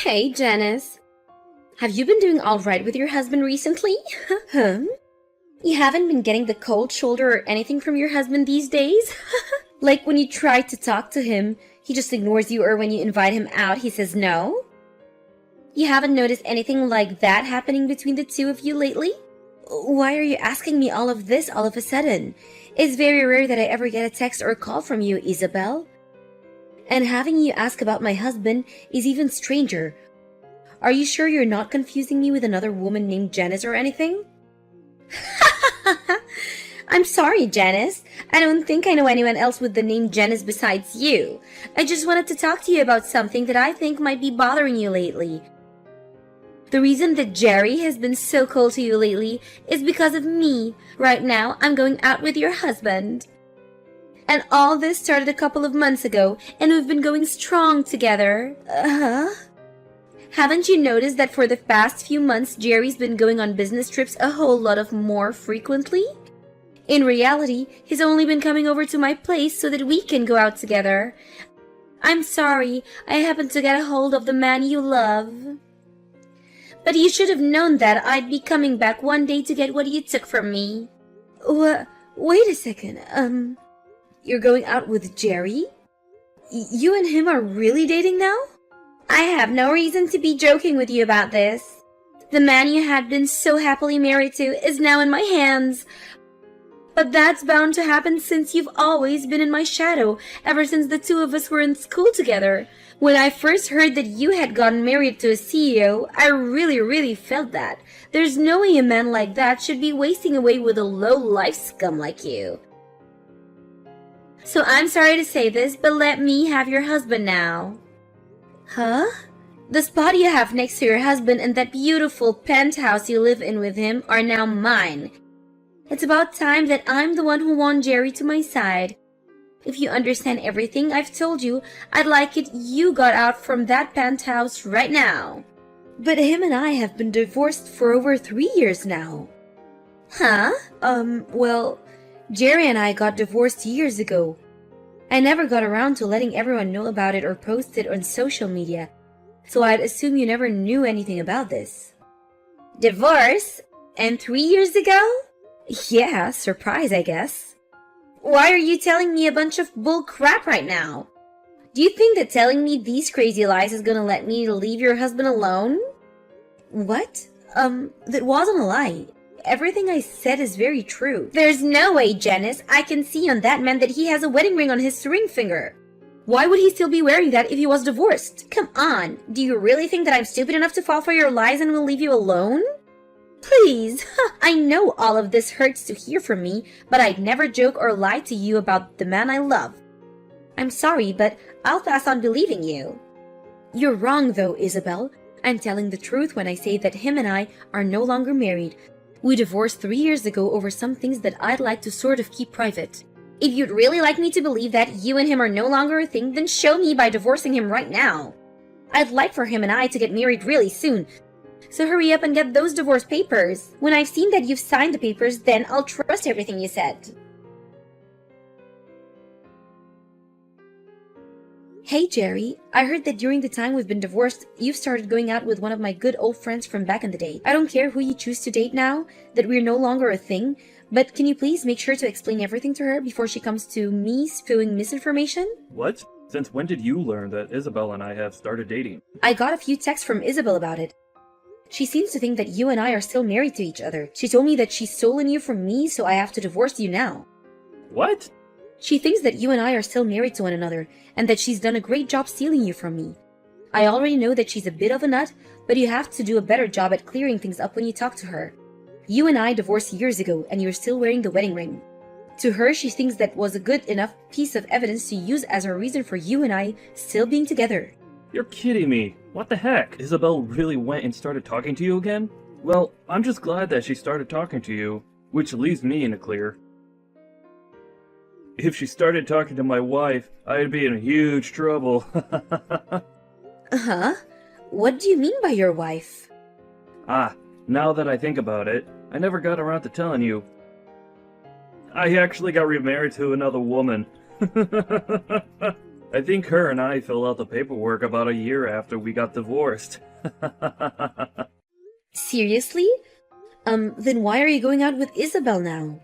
Hey, Janice. Have you been doing all right with your husband recently? Huh? You haven't been getting the cold shoulder or anything from your husband these days? Like when you try to talk to him, he just ignores you, or when you invite him out, he says no? You haven't noticed anything like that happening between the two of you lately? Why are you asking me all of this all of a sudden? It's very rare that I ever get a text or a call from you, Isabel. And having you ask about my husband is even stranger. Are you sure you're not confusing me with another woman named Janice or anything? I'm sorry, Janice. I don't think I know anyone else with the name Janice besides you. I just wanted to talk to you about something that I think might be bothering you lately. The reason that Jerry has been so cold to you lately is because of me. Right now, I'm going out with your husband. And all this started a couple of months ago, and we've been going strong together. Haven't you noticed that for the past few months, Jerry's been going on business trips a whole lot of more frequently? In reality, he's only been coming over to my place so that we can go out together. I'm sorry, I happened to get a hold of the man you love. But you should have known that I'd be coming back one day to get what you took from me. Wait a second, you're going out with Jerry? You and him are really dating now? I have no reason to be joking with you about this. The man you had been so happily married to is now in my hands. But that's bound to happen since you've always been in my shadow ever since the two of us were in school together. When I first heard that you had gotten married to a CEO, I really felt that. There's no way a man like that should be wasting away with a low-life scum like you. So I'm sorry to say this, but let me have your husband now. Huh? The spot you have next to your husband and that beautiful penthouse you live in with him are now mine. It's about time that I'm the one who won Jerry to my side. If you understand everything I've told you, I'd like it you got out from that penthouse right now. But him and I have been divorced for over 3 years now. Huh? Well, Jerry and I got divorced years ago. I never got around to letting everyone know about it or post it on social media, so I'd assume you never knew anything about this. Divorce? And 3 years ago? Yeah, surprise, I guess. Why are you telling me a bunch of bull crap right now? Do you think that telling me these crazy lies is gonna let me leave your husband alone? What? That wasn't a lie. Everything I said is very true. There's no way, Janice. I can see on that man that he has a wedding ring on his ring finger. Why would he still be wearing that if he was divorced? Come on. Do you really think that I'm stupid enough to fall for your lies and will leave you alone? Please. I know all of this hurts to hear from me, but I'd never joke or lie to you about the man I love. I'm sorry, but I'll pass on believing you. You're wrong though, Isabel. I'm telling the truth when I say that him and I are no longer married. We divorced 3 years ago over some things that I'd like to sort of keep private. If you'd really like me to believe that you and him are no longer a thing, then show me by divorcing him right now. I'd like for him and I to get married really soon. So hurry up and get those divorce papers. When I've seen that you've signed the papers, then I'll trust everything you said. Hey, Jerry. I heard that during the time we've been divorced, you've started going out with one of my good old friends from back in the day. I don't care who you choose to date now, that we're no longer a thing, but can you please make sure to explain everything to her before she comes to me spewing misinformation? What? Since when did you learn that Isabel and I have started dating? I got a few texts from Isabel about it. She seems to think that you and I are still married to each other. She told me that she's stolen you from me, so I have to divorce you now. What? She thinks that you and I are still married to one another, and that she's done a great job stealing you from me. I already know that she's a bit of a nut, but you have to do a better job at clearing things up when you talk to her. You and I divorced years ago, and you're still wearing the wedding ring. To her, she thinks that was a good enough piece of evidence to use as a reason for you and I still being together. You're kidding me. What the heck? Isabel really went and started talking to you again? Well, I'm just glad that she started talking to you, which leaves me in the clear. If she started talking to my wife, I'd be in huge trouble. Huh? What do you mean by your wife? Now that I think about it, I never got around to telling you. I actually got remarried to another woman. I think her and I filled out the paperwork about a year after we got divorced. Seriously? Then why are you going out with Isabel now?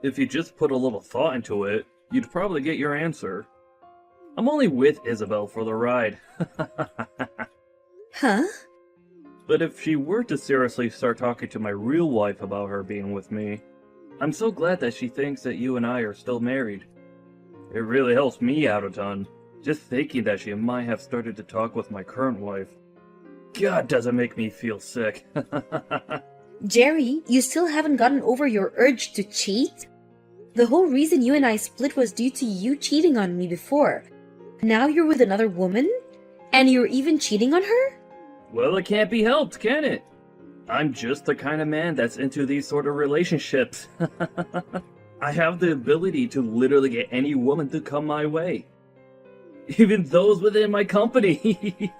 If you just put a little thought into it, you'd probably get your answer. I'm only with Isabel for the ride. Huh? But if she were to seriously start talking to my real wife about her being with me, I'm so glad that she thinks that you and I are still married. It really helps me out a ton, just thinking that she might have started to talk with my current wife. God, does it make me feel sick. Jerry, you still haven't gotten over your urge to cheat? The whole reason you and I split was due to you cheating on me before. Now you're with another woman? And you're even cheating on her? Well, it can't be helped, can it? I'm just the kind of man that's into these sort of relationships. I have the ability to literally get any woman to come my way. Even those within my company.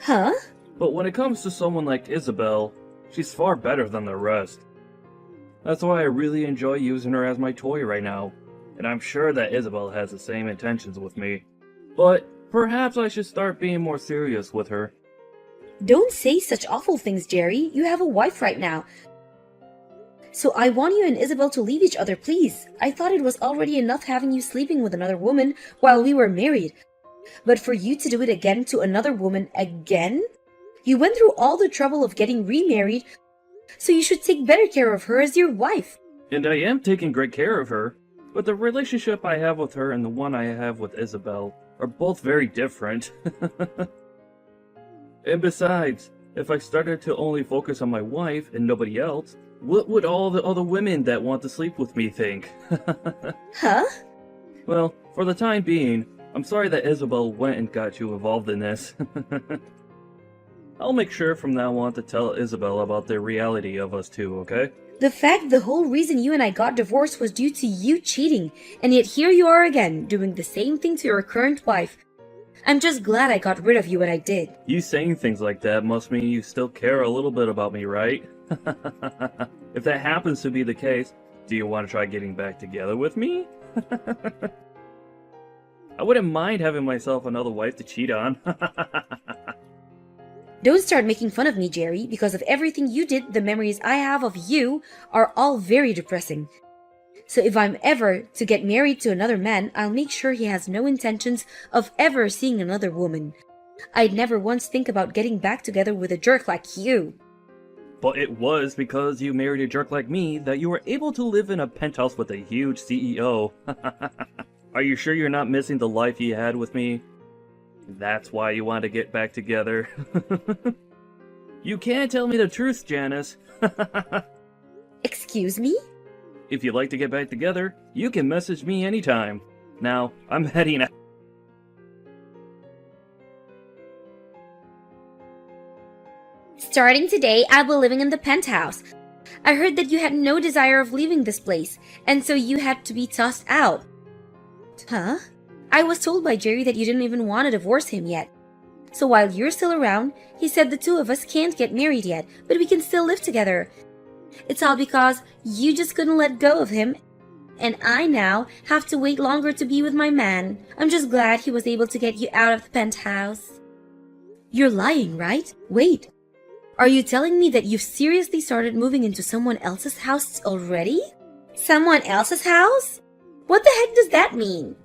Huh? But when it comes to someone like Isabel, she's far better than the rest. That's why I really enjoy using her as my toy right now, and I'm sure that Isabel has the same intentions with me. But perhaps I should start being more serious with her. Don't say such awful things, Jerry. You have a wife right now. So I want you and Isabel to leave each other, please. I thought it was already enough having you sleeping with another woman while we were married. But for you to do it again to another woman again? You went through all the trouble of getting remarried, so you should take better care of her as your wife. And I am taking great care of her, but the relationship I have with her and the one I have with Isabel are both very different. And besides, if I started to only focus on my wife and nobody else, what would all the other women that want to sleep with me think? Huh? Well, for the time being, I'm sorry that Isabel went and got you involved in this. I'll make sure from now on to tell Isabel about the reality of us two, okay? The fact the whole reason you and I got divorced was due to you cheating, and yet here you are again, doing the same thing to your current wife. I'm just glad I got rid of you when I did. You saying things like that must mean you still care a little bit about me, right? If that happens to be the case, do you want to try getting back together with me? I wouldn't mind having myself another wife to cheat on. Don't start making fun of me, Jerry. Because of everything you did, the memories I have of you are all very depressing. So if I'm ever to get married to another man, I'll make sure he has no intentions of ever seeing another woman. I'd never once think about getting back together with a jerk like you. But it was because you married a jerk like me that you were able to live in a penthouse with a huge CEO. Are you sure you're not missing the life you had with me? That's why you want to get back together. You can't tell me the truth, Janice. Excuse me? If you'd like to get back together, you can message me anytime. Now, I'm heading out. Starting today, I'll be living in the penthouse. I heard that you had no desire of leaving this place, and so you had to be tossed out. Huh? I was told by Jerry that you didn't even want to divorce him yet. So while you're still around, he said the two of us can't get married yet, but we can still live together. It's all because you just couldn't let go of him, and I now have to wait longer to be with my man. I'm just glad he was able to get you out of the penthouse. You're lying, right? Wait. Are you telling me that you've seriously started moving into someone else's house already? Someone else's house? What the heck does that mean?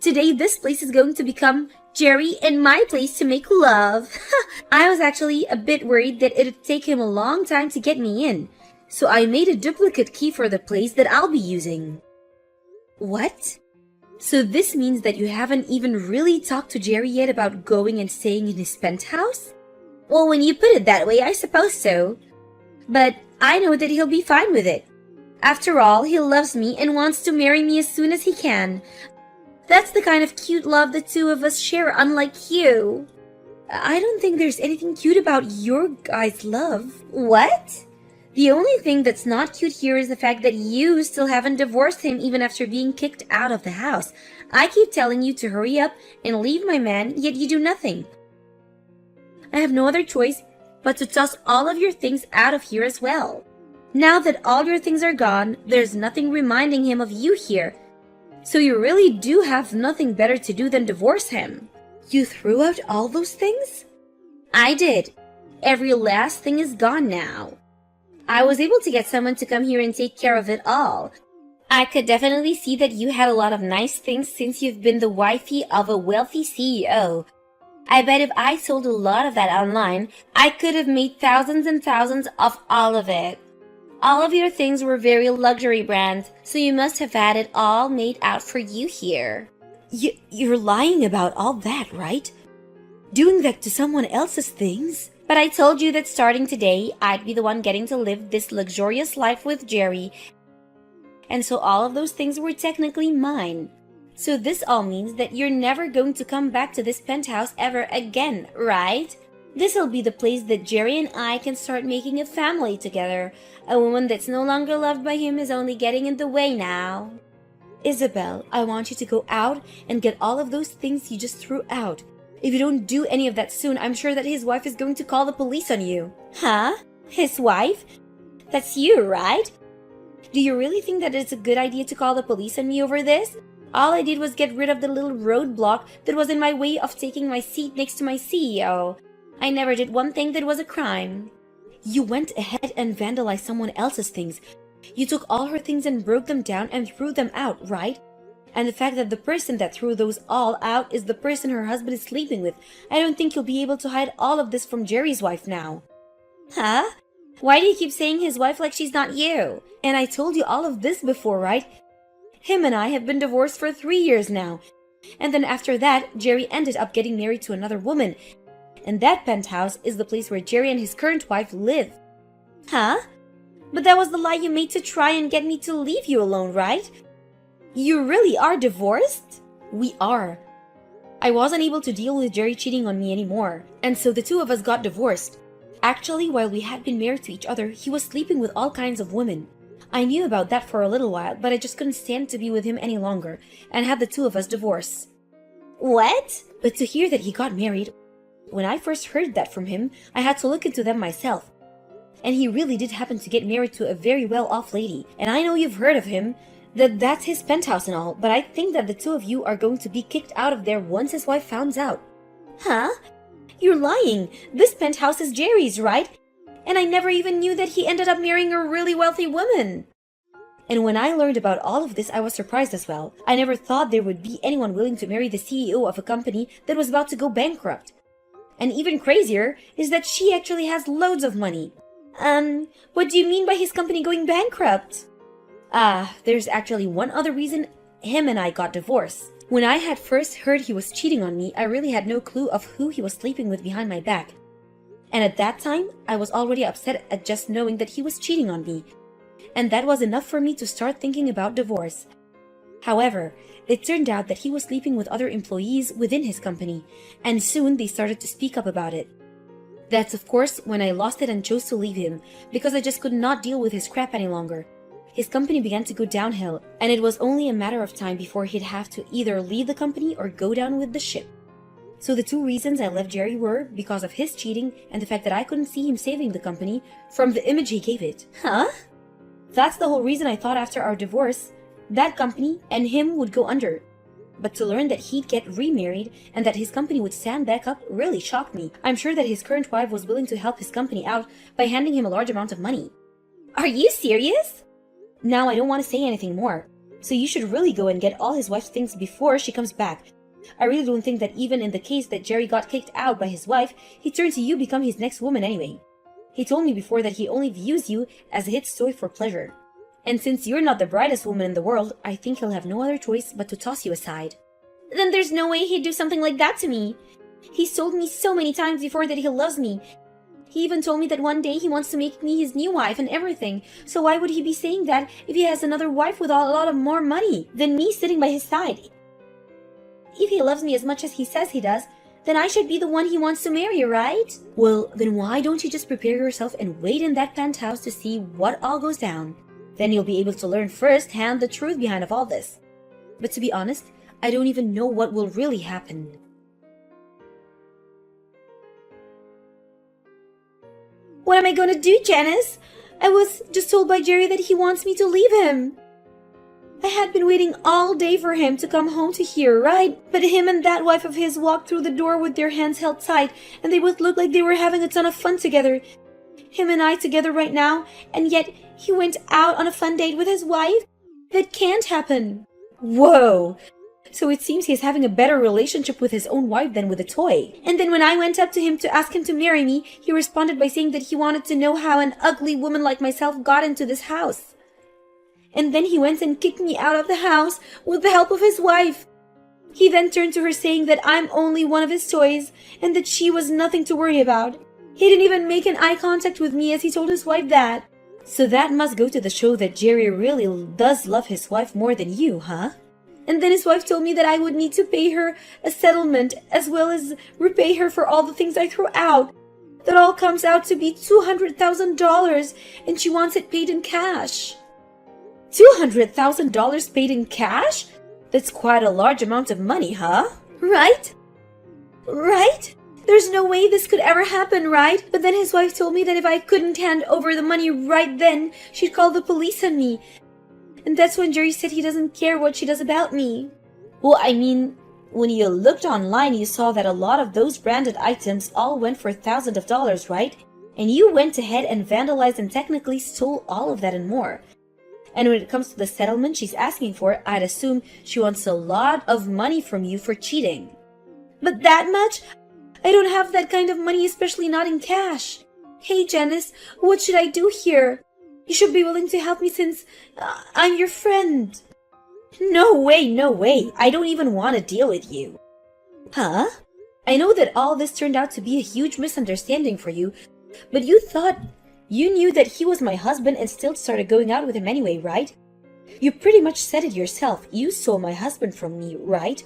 Today, this place is going to become Jerry and my place to make love. I was actually a bit worried that it'd take him a long time to get me in, so I made a duplicate key for the place that I'll be using. What? So this means that you haven't even really talked to Jerry yet about going and staying in his penthouse? Well, when you put it that way, I suppose so. But I know that he'll be fine with it. After all, he loves me and wants to marry me as soon as he can. That's the kind of cute love the two of us share, unlike you. I don't think there's anything cute about your guys' love. What? The only thing that's not cute here is the fact that you still haven't divorced him even after being kicked out of the house. I keep telling you to hurry up and leave my man, yet you do nothing. I have no other choice but to toss all of your things out of here as well. Now that all your things are gone, there's nothing reminding him of you here. So you really do have nothing better to do than divorce him. You threw out all those things? I did. Every last thing is gone now. I was able to get someone to come here and take care of it all. I could definitely see that you had a lot of nice things since you've been the wifey of a wealthy CEO. I bet if I sold a lot of that online, I could have made thousands and thousands off all of it. All of your things were very luxury brands, so you must have had it all made out for you here. You're lying about all that, right? Doing that to someone else's things? But I told you that starting today, I'd be the one getting to live this luxurious life with Jerry, and so all of those things were technically mine. So this all means that you're never going to come back to this penthouse ever again, right? This'll be the place that Jerry and I can start making a family together. A woman that's no longer loved by him is only getting in the way now. Isabel, I want you to go out and get all of those things you just threw out. If you don't do any of that soon, I'm sure that his wife is going to call the police on you. Huh? His wife? That's you, right? Do you really think that it's a good idea to call the police on me over this? All I did was get rid of the little roadblock that was in my way of taking my seat next to my CEO. I never did one thing that was a crime. You went ahead and vandalized someone else's things. You took all her things and broke them down and threw them out, right? And the fact that the person that threw those all out is the person her husband is sleeping with, I don't think you'll be able to hide all of this from Jerry's wife now. Huh? Why do you keep saying his wife like she's not you? And I told you all of this before, right? Him and I have been divorced for 3 years now. And then after that, Jerry ended up getting married to another woman. And that penthouse is the place where Jerry and his current wife live. Huh? But that was the lie you made to try and get me to leave you alone, right? You really are divorced? We are. I wasn't able to deal with Jerry cheating on me anymore, and so the two of us got divorced. Actually, while we had been married to each other, he was sleeping with all kinds of women. I knew about that for a little while, but I just couldn't stand to be with him any longer, and had the two of us divorce. What? But to hear that he got married, when I first heard that from him, I had to look into them myself. And he really did happen to get married to a very well-off lady, and I know you've heard of him, that's his penthouse and all, but I think that the two of you are going to be kicked out of there once his wife finds out. Huh? You're lying. This penthouse is Jerry's, right? And I never even knew that he ended up marrying a really wealthy woman. And when I learned about all of this, I was surprised as well. I never thought there would be anyone willing to marry the CEO of a company that was about to go bankrupt. And even crazier is that she actually has loads of money. What do you mean by his company going bankrupt? There's actually one other reason him and I got divorced. When I had first heard he was cheating on me, I really had no clue of who he was sleeping with behind my back. And at that time, I was already upset at just knowing that he was cheating on me. And that was enough for me to start thinking about divorce. However, it turned out that he was sleeping with other employees within his company, and soon they started to speak up about it. That's of course when I lost it and chose to leave him, because I just could not deal with his crap any longer. His company began to go downhill, and it was only a matter of time before he'd have to either leave the company or go down with the ship. So the two reasons I left Jerry were because of his cheating and the fact that I couldn't see him saving the company from the image he gave it. Huh? That's the whole reason I thought after our divorce, that company and him would go under. But to learn that he'd get remarried and that his company would stand back up really shocked me. I'm sure that his current wife was willing to help his company out by handing him a large amount of money. Are you serious? Now I don't want to say anything more. So you should really go and get all his wife's things before she comes back. I really don't think that even in the case that Jerry got kicked out by his wife, he'd turn to you become his next woman anyway. He told me before that he only views you as a hit toy for pleasure. And since you're not the brightest woman in the world, I think he'll have no other choice but to toss you aside. Then there's no way he'd do something like that to me. He's told me so many times before that he loves me. He even told me that one day he wants to make me his new wife and everything. So why would he be saying that if he has another wife with a lot of more money than me sitting by his side? If he loves me as much as he says he does, then I should be the one he wants to marry, right? Well, then why don't you just prepare yourself and wait in that penthouse to see what all goes down? Then you'll be able to learn firsthand the truth behind of all this. But to be honest, I don't even know what will really happen. What am I gonna do, Janice? I was just told by Jerry that he wants me to leave him. I had been waiting all day for him to come home to here, right? But him and that wife of his walked through the door with their hands held tight, and they both looked like they were having a ton of fun together. Him and I together right now, and yet he went out on a fun date with his wife? That can't happen. Whoa! So it seems he's having a better relationship with his own wife than with a toy. And then when I went up to him to ask him to marry me, he responded by saying that he wanted to know how an ugly woman like myself got into this house. And then he went and kicked me out of the house with the help of his wife. He then turned to her saying that I'm only one of his toys and that she was nothing to worry about. He didn't even make an eye contact with me as he told his wife that. So that must go to the show that Jerry really does love his wife more than you, huh? And then his wife told me that I would need to pay her a settlement as well as repay her for all the things I threw out. That all comes out to be $200,000 and she wants it paid in cash. $200,000 paid in cash? That's quite a large amount of money, huh? Right? Right? There's no way this could ever happen, right? But then his wife told me that if I couldn't hand over the money right then, she'd call the police on me. And that's when Jerry said he doesn't care what she does about me. Well, I mean, when you looked online, you saw that a lot of those branded items all went for thousands of dollars, right? And you went ahead and vandalized and technically stole all of that and more. And when it comes to the settlement she's asking for, I'd assume she wants a lot of money from you for cheating. But that much? I don't have that kind of money, especially not in cash. Hey, Janice, what should I do here? You should be willing to help me since I'm your friend. No way, no way. I don't even want to deal with you. Huh? I know that all this turned out to be a huge misunderstanding for you, but you thought you knew that he was my husband and still started going out with him anyway, right? You pretty much said it yourself. You stole my husband from me, right?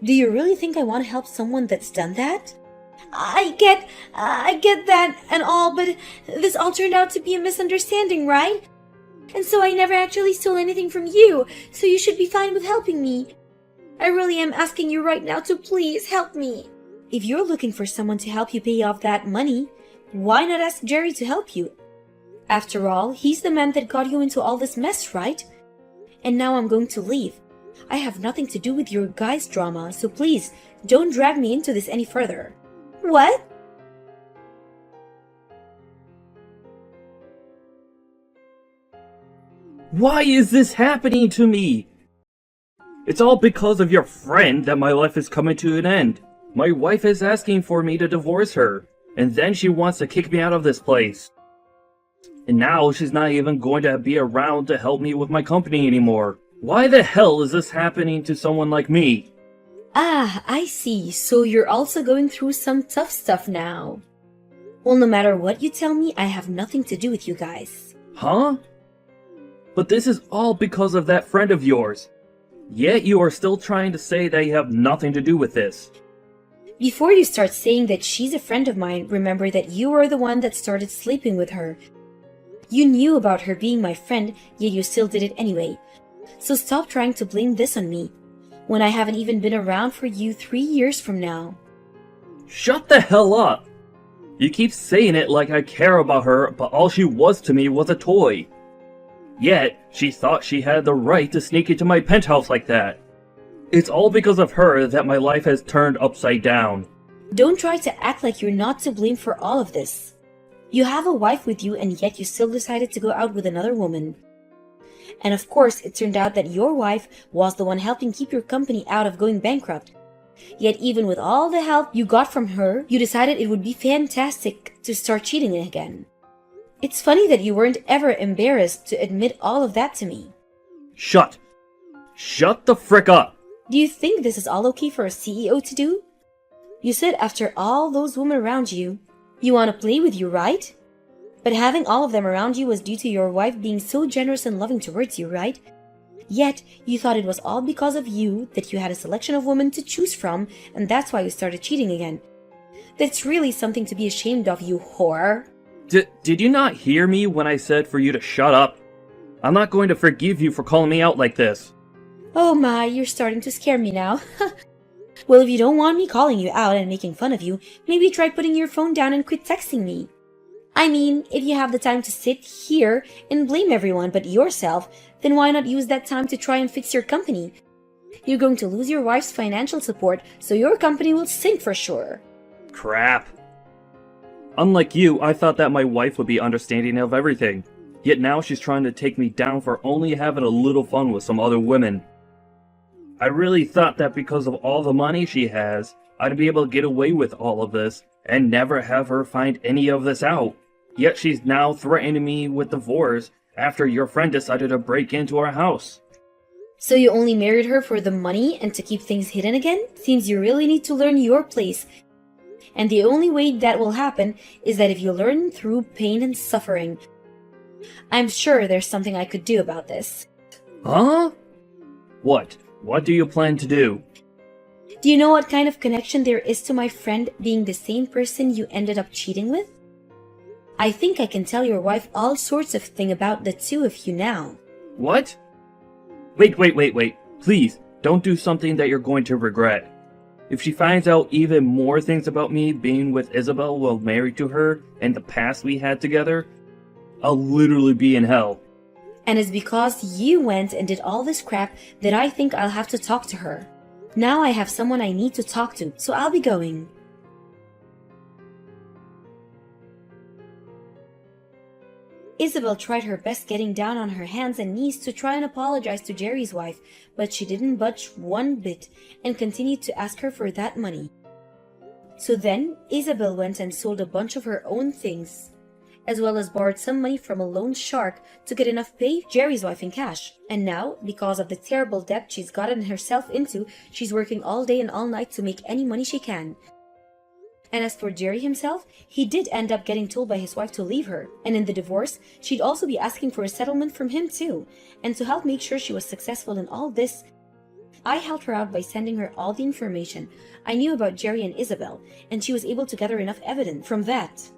Do you really think I want to help someone that's done that? I get that and all, but this all turned out to be a misunderstanding, right? And so I never actually stole anything from you, so you should be fine with helping me. I really am asking you right now to please help me. If you're looking for someone to help you pay off that money, why not ask Jerry to help you? After all, he's the man that got you into all this mess, right? And now I'm going to leave. I have nothing to do with your guys' drama, so please, don't drag me into this any further. What? Why is this happening to me? It's all because of your friend that my life is coming to an end. My wife is asking for me to divorce her, and then she wants to kick me out of this place. And now she's not even going to be around to help me with my company anymore. Why the hell is this happening to someone like me? Ah, I see. So you're also going through some tough stuff now. Well, no matter what you tell me, I have nothing to do with you guys. Huh? But this is all because of that friend of yours. Yet you are still trying to say that you have nothing to do with this. Before you start saying that she's a friend of mine, remember that you were the one that started sleeping with her. You knew about her being my friend, yet you still did it anyway. So stop trying to blame this on me, when I haven't even been around for you 3 years from now. Shut the hell up! You keep saying it like I care about her, but all she was to me was a toy. Yet, she thought she had the right to sneak into my penthouse like that. It's all because of her that my life has turned upside down. Don't try to act like you're not to blame for all of this. You have a wife with you and yet you still decided to go out with another woman. And of course, it turned out that your wife was the one helping keep your company out of going bankrupt. Yet even with all the help you got from her, you decided it would be fantastic to start cheating again. It's funny that you weren't ever embarrassed to admit all of that to me. Shut the frick up! Do you think this is all okay for a CEO to do? You said after all those women around you, you want to play with you, right? But having all of them around you was due to your wife being so generous and loving towards you, right? Yet, you thought it was all because of you that you had a selection of women to choose from, and that's why you started cheating again. That's really something to be ashamed of, you whore. Did you not hear me when I said for you to shut up? I'm not going to forgive you for calling me out like this. Oh my, you're starting to scare me now. Well, if you don't want me calling you out and making fun of you, maybe try putting your phone down and quit texting me. I mean, if you have the time to sit here and blame everyone but yourself, then why not use that time to try and fix your company? You're going to lose your wife's financial support, so your company will sink for sure. Crap. Unlike you, I thought that my wife would be understanding of everything. Yet now she's trying to take me down for only having a little fun with some other women. I really thought that because of all the money she has, I'd be able to get away with all of this and never have her find any of this out. Yet she's now threatening me with divorce after your friend decided to break into our house. So you only married her for the money and to keep things hidden again? Seems you really need to learn your place. And the only way that will happen is that if you learn through pain and suffering. I'm sure there's something I could do about this. Huh? What? What do you plan to do? Do you know what kind of connection there is to my friend being the same person you ended up cheating with? I think I can tell your wife all sorts of things about the two of you now. What? Wait. Please, don't do something that you're going to regret. If she finds out even more things about me being with Isabel while married to her and the past we had together, I'll literally be in hell. And it's because you went and did all this crap that I think I'll have to talk to her. Now I have someone I need to talk to, so I'll be going. Isabel tried her best getting down on her hands and knees to try and apologize to Jerry's wife, but she didn't budge one bit and continued to ask her for that money. So then, Isabel went and sold a bunch of her own things, as well as borrowed some money from a loan shark to get enough to pay Jerry's wife in cash. And now, because of the terrible debt she's gotten herself into, she's working all day and all night to make any money she can. And as for Jerry himself, he did end up getting told by his wife to leave her. And in the divorce, she'd also be asking for a settlement from him too. And to help make sure she was successful in all this, I helped her out by sending her all the information I knew about Jerry and Isabel, and she was able to gather enough evidence from that.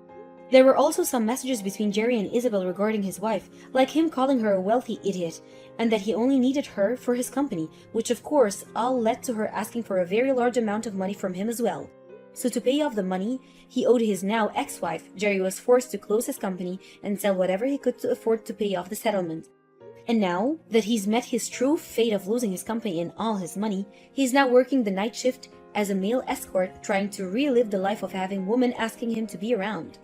There were also some messages between Jerry and Isabel regarding his wife, like him calling her a wealthy idiot, and that he only needed her for his company, which of course all led to her asking for a very large amount of money from him as well. So to pay off the money he owed his now ex-wife, Jerry was forced to close his company and sell whatever he could to afford to pay off the settlement. And now that he's met his true fate of losing his company and all his money, he's now working the night shift as a male escort, trying to relive the life of having women asking him to be around.